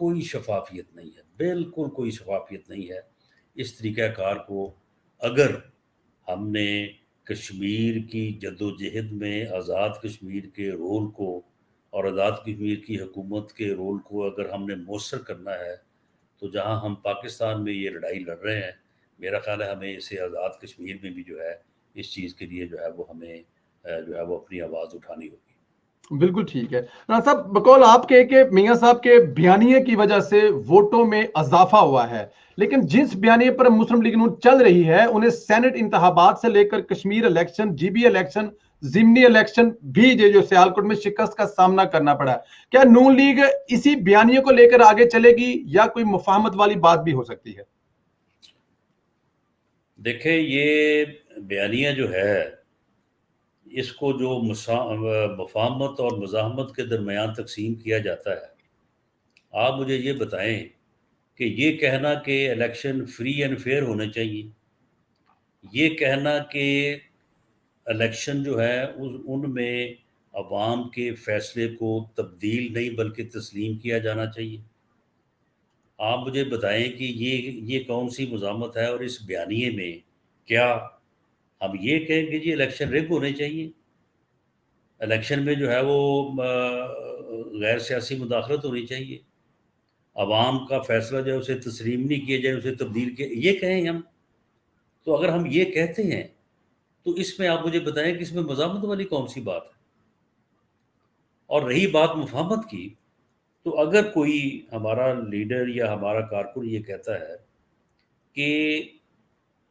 کوئی شفافیت نہیں ہے، بالکل کوئی شفافیت نہیں ہے۔ اس طریقہ کار کو اگر ہم نے کشمیر کی جد و جہد میں آزاد کشمیر کے رول کو اور آزاد کشمیر کی حکومت کے رول کو اگر ہم نے مؤثر کرنا ہے، تو جہاں ہم پاکستان میں یہ لڑائی لڑ رہے ہیں، میرا خیال ہے ہمیں اسے آزاد کشمیر میں بھی جو ہے اس چیز کے لیے جو ہے وہ ہمیں جو ہے وہ اپنی آواز اٹھانی ہوگی۔ بالکل ٹھیک ہے رانا صاحب، بقول آپ کے کہ میاں صاحب کے بیانیے کی وجہ سے ووٹوں میں اضافہ ہوا ہے، لیکن جس بیانیے پر مسلم لیگ نون چل رہی ہے انہیں سینٹ انتخابات سے لے کر Kashmir election, G B election, ضمنی الیکشن بھی جو سیالکوٹ میں شکست کا سامنا کرنا پڑا ہے۔ کیا نون لیگ اسی بیانیے کو لے کر آگے چلے گی یا کوئی مفاہمت والی بات بھی ہو سکتی ہے؟ دیکھیں، یہ بیانیہ جو ہے اس کو جو مفاہمت اور مزاحمت کے درمیان تقسیم کیا جاتا ہے، آپ مجھے یہ بتائیں کہ یہ کہنا کہ الیکشن فری اینڈ فیئر ہونے چاہیے، یہ کہنا کہ الیکشن جو ہے ان میں عوام کے فیصلے کو تبدیل نہیں بلکہ تسلیم کیا جانا چاہیے، آپ مجھے بتائیں کہ یہ کون سی مزاحمت ہے؟ اور اس بیانیے میں کیا ہم یہ کہیں کہ جی الیکشن ریگ ہونے چاہیے، الیکشن میں جو ہے وہ غیر سیاسی مداخلت ہونی چاہیے، عوام کا فیصلہ جو ہے اسے تسلیم نہیں کیا جائے، اسے تبدیل کیا، یہ کہیں ہم؟ تو اگر ہم یہ کہتے ہیں تو اس میں آپ مجھے بتائیں کہ اس میں مزاحمت والی کون سی بات ہے؟ اور رہی بات مفاہمت کی، تو اگر کوئی ہمارا لیڈر یا ہمارا کارکن یہ کہتا ہے کہ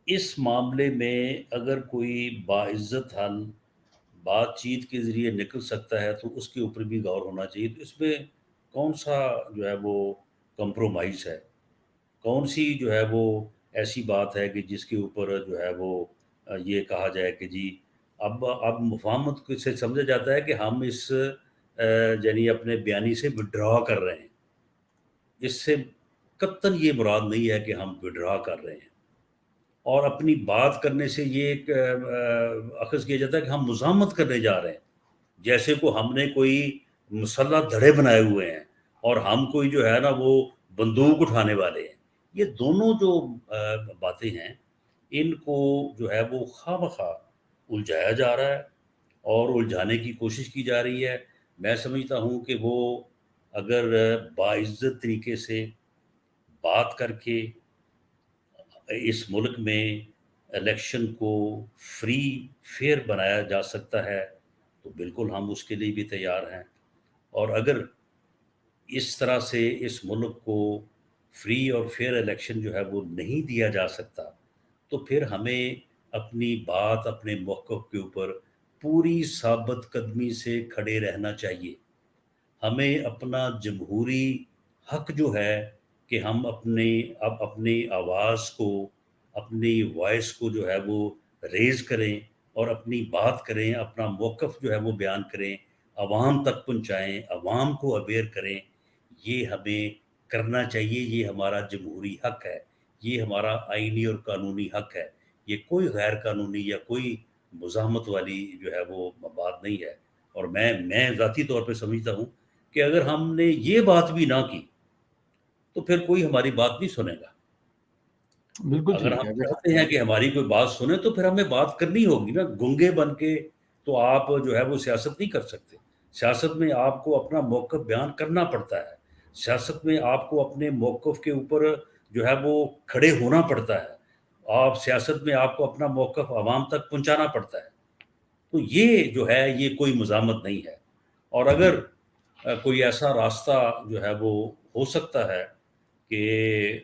اس معاملے میں اگر کوئی باعزت حل بات چیت کے ذریعے نکل سکتا ہے تو اس کے اوپر بھی غور ہونا چاہیے۔ تو اس میں کون سا جو ہے وہ کمپرومائز ہے، کون سی جو ہے وہ ایسی بات ہے کہ جس کے اوپر جو ہے وہ یہ کہا جائے کہ جی اب مفاہمت سے سمجھا جاتا ہے کہ ہم اس یعنی اپنے بیانی سے وڈرا کر رہے ہیں۔ اس سے قطعاً یہ مراد نہیں ہے کہ ہم وڈرا کر رہے ہیں، اور اپنی بات کرنے سے یہ ایک اخذ کیا جاتا ہے کہ ہم مزاحمت کرنے جا رہے ہیں، جیسے کو ہم نے کوئی مسلح دھڑے بنائے ہوئے ہیں اور ہم کوئی جو ہے نا وہ بندوق اٹھانے والے ہیں۔ یہ دونوں جو باتیں ہیں ان کو جو ہے وہ خواہ مخواہ الجھایا جا رہا ہے اور الجھانے کی کوشش کی جا رہی ہے۔ میں سمجھتا ہوں کہ وہ اگر باعزت طریقے سے بات کر کے اس ملک میں الیکشن کو فری فیئر بنایا جا سکتا ہے تو بالکل ہم اس کے لیے بھی تیار ہیں، اور اگر اس طرح سے اس ملک کو فری اور فیئر الیکشن جو ہے وہ نہیں دیا جا سکتا تو پھر ہمیں اپنی بات، اپنے موقف کے اوپر پوری ثابت قدمی سے کھڑے رہنا چاہیے۔ ہمیں اپنا جمہوری حق جو ہے کہ ہم اپنی آواز کو، اپنی وائس کو جو ہے وہ ریز کریں اور اپنی بات کریں، اپنا موقف جو ہے وہ بیان کریں، عوام تک پہنچائیں، عوام کو اویئر کریں، یہ ہمیں کرنا چاہیے۔ یہ ہمارا جمہوری حق ہے، یہ ہمارا آئینی اور قانونی حق ہے، یہ کوئی غیر قانونی یا کوئی مزاحمت والی جو ہے وہ بات نہیں ہے۔ اور میں ذاتی طور پہ سمجھتا ہوں کہ اگر ہم نے یہ بات بھی نہ کی تو پھر کوئی ہماری بات نہیں سنے گا۔ بالکل اگر ٹھیک ہم ہے۔ چاہتے ہیں کہ ہماری کوئی بات سنے تو پھر ہمیں بات کرنی ہوگی نا۔ گنگے بن کے تو آپ جو ہے وہ سیاست نہیں کر سکتے۔ سیاست میں آپ کو اپنا موقف بیان کرنا پڑتا ہے، سیاست میں آپ کو اپنے موقف کے اوپر جو ہے وہ کھڑے ہونا پڑتا ہے، سیاست میں آپ کو اپنا موقف عوام تک پہنچانا پڑتا ہے۔ تو یہ جو ہے یہ کوئی مزاحمت نہیں ہے۔ اور اگر کوئی ایسا راستہ جو ہے وہ ہو سکتا ہے کہ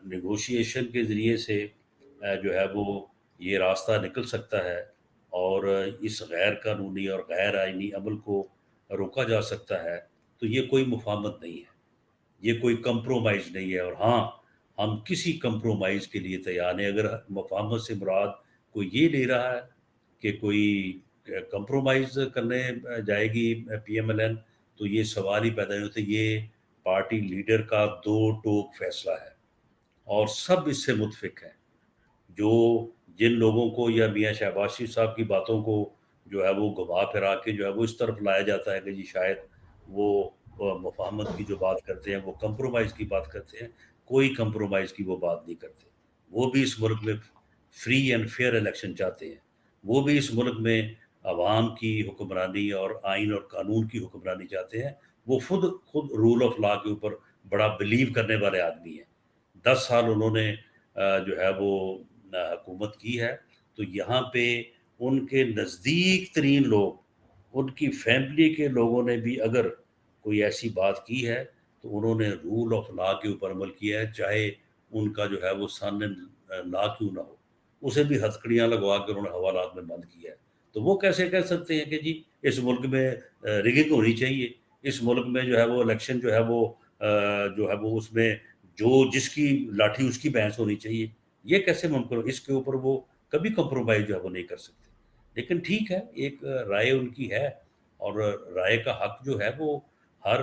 نیگوشیشن کے ذریعے سے جو ہے وہ یہ راستہ نکل سکتا ہے اور اس غیر قانونی اور غیر آئینی عمل کو روکا جا سکتا ہے تو یہ کوئی مفاہمت نہیں ہے، یہ کوئی کمپرومائز نہیں ہے۔ اور ہاں، ہم کسی کمپرومائز کے لیے تیار ہیں۔ اگر مفاہمت سے مراد کوئی یہ لے رہا ہے کہ کوئی کمپرومائز کرنے جائے گی پی ایم ایل این تو یہ سوال ہی پیدا نہیں ہوتا۔ یہ پارٹی لیڈر کا دو ٹوک فیصلہ ہے اور سب اس سے متفق ہیں۔ جن لوگوں کو یا میاں شہباز شریف صاحب کی باتوں کو جو ہے وہ گھما پھرا کے جو ہے وہ اس طرف لایا جاتا ہے کہ جی شاید وہ مفاہمت کی جو بات کرتے ہیں وہ کمپرومائز کی بات کرتے ہیں، کوئی کمپرومائز کی وہ بات نہیں کرتے۔ وہ بھی اس ملک میں فری اینڈ فیئر الیکشن چاہتے ہیں، وہ بھی اس ملک میں عوام کی حکمرانی اور آئین اور قانون کی حکمرانی چاہتے ہیں۔ وہ خود رول آف لا کے اوپر بڑا بلیو کرنے والے آدمی ہیں۔ 10 سال انہوں نے جو ہے وہ حکومت کی ہے، تو یہاں پہ ان کے نزدیک ترین لوگ، ان کی فیملی کے لوگوں نے بھی اگر کوئی ایسی بات کی ہے تو انہوں نے رول آف لا کے اوپر عمل کیا ہے، چاہے ان کا جو ہے وہ سامنے لا کیوں نہ ہو، اسے بھی ہتھکڑیاں لگوا کے انہوں نے حوالات میں بند کیا ہے۔ تو وہ کیسے کہہ سکتے ہیں کہ جی اس ملک میں ریگنگ ہونی چاہیے، اس ملک میں جو ہے وہ الیکشن جو ہے وہ اس میں جو جس کی لاٹھی اس کی بھینس ہونی چاہیے؟ یہ کیسے ممکن ہو؟ اس کے اوپر وہ کبھی کمپرومائز جو ہے وہ نہیں کر سکتے۔ لیکن ٹھیک ہے، ایک رائے ان کی ہے، اور رائے کا حق جو ہے وہ ہر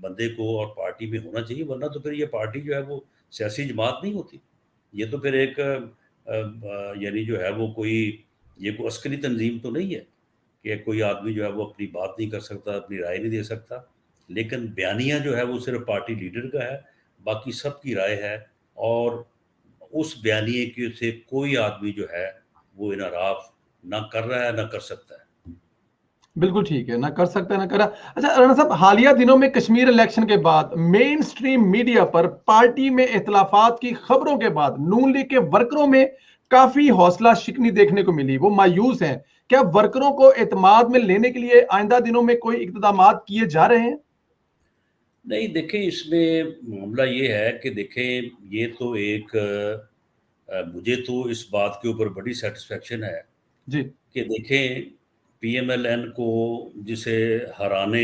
بندے کو اور پارٹی میں ہونا چاہیے، ورنہ تو پھر یہ پارٹی جو ہے وہ سیاسی جماعت نہیں ہوتی، یہ تو پھر ایک یعنی جو ہے وہ یہ کوئی عسکری تنظیم تو نہیں ہے کہ کوئی آدمی جو ہے وہ اپنی بات نہیں کر سکتا، اپنی رائے نہیں دے سکتا۔ لیکن بیانیہ جو ہے وہ صرف پارٹی لیڈر کا ہے، باقی سب کی رائے ہے، اور اس بیانیے کی سے کوئی آدمی جو ہے وہ انحراف نہ کر رہا ہے نہ کر سکتا ہے۔ بالکل ٹھیک ہے، نہ کر سکتا ہے نہ کرا۔ اچھا رانا صاحب، حالیہ دنوں میں کشمیر الیکشن کے بعد مین سٹریم میڈیا پر پارٹی میں اختلافات کی خبروں کے بعد نون لیگ کے ورکروں میں کافی حوصلہ شکنی دیکھنے کو ملی، وہ مایوس ہیں۔ کیا ورکروں کو اعتماد میں لینے کے لیے آئندہ دنوں میں کوئی اقدامات کیے جا رہے ہیں؟ نہیں، دیکھیں اس میں معاملہ یہ ہے کہ دیکھیں یہ تو ایک مجھے تو اس بات کے اوپر بڑی سیٹسفیکشن ہے جی کہ دیکھیں پی ایم ایل این کو جسے ہرانے